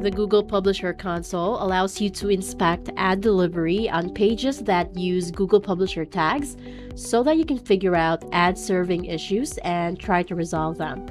The Google Publisher Console allows you to inspect ad delivery on pages that use Google Publisher tags so that you can figure out ad serving issues and try to resolve them.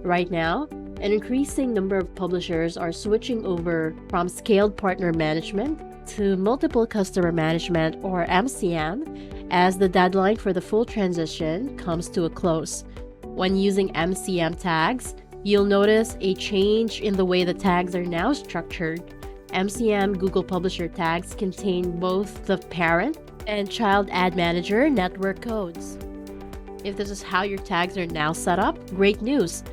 Right now, an increasing number of publishers are switching over from scaled partner management to multiple customer management, or MCM, as the deadline for the full transition comes to a close. When using MCM tags, you'll notice a change in the way the tags are now structured. MCM Google Publisher tags contain both the parent and child ad manager network codes. If this is how your tags are now set up, great news!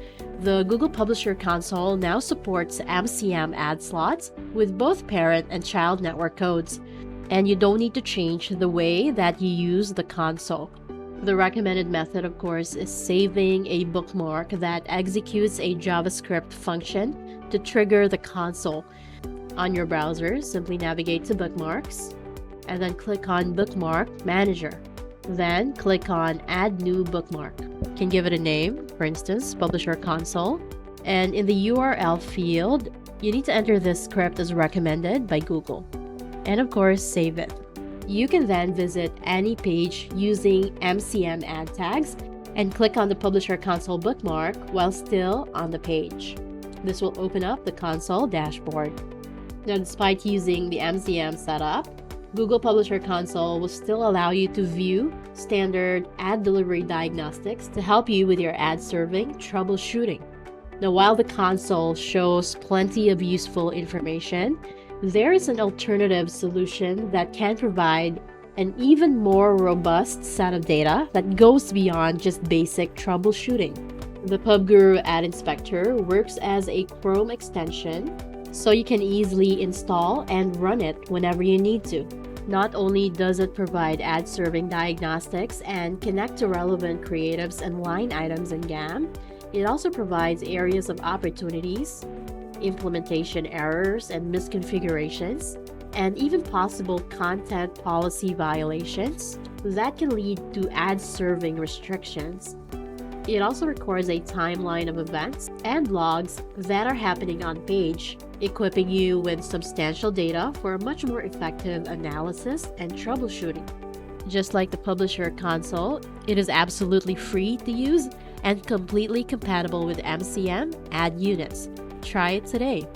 The Google Publisher Console now supports MCM ad slots with both parent and child network codes, and you don't need to change the way that you use the console. The recommended method, of course, is saving a bookmark that executes a JavaScript function to trigger the console. On your browser, simply navigate to Bookmarks, and then click on Bookmark Manager. Then click on Add New Bookmark. You can give it a name, for instance, Publisher Console. And in the URL field, you need to enter this script as recommended by Google. And of course, save it. You can then visit any page using MCM ad tags and click on the Publisher Console bookmark while still on the page. This will open up the console dashboard. Now, despite using the MCM setup, Google Publisher Console will still allow you to view standard ad delivery diagnostics to help you with your ad serving troubleshooting. Now, while the console shows plenty of useful information, there is an alternative solution that can provide an even more robust set of data that goes beyond just basic troubleshooting. The PubGuru Ad Inspector works as a Chrome extension, so you can easily install and run it whenever you need to. Not only does it provide ad serving diagnostics and connect to relevant creatives and line items in GAM, it also provides areas of opportunities, implementation errors and misconfigurations, and even possible content policy violations that can lead to ad serving restrictions. It also records a timeline of events and logs that are happening on page, equipping you with substantial data for a much more effective analysis and troubleshooting. Just like the Publisher Console, it is absolutely free to use and completely compatible with MCM ad units. Try it today.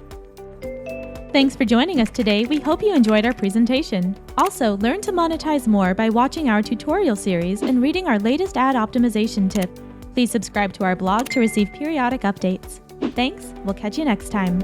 Thanks for joining us today. We hope you enjoyed our presentation. Also, learn to monetize more by watching our tutorial series and reading our latest ad optimization tip. Please subscribe to our blog to receive periodic updates. Thanks. We'll catch you next time.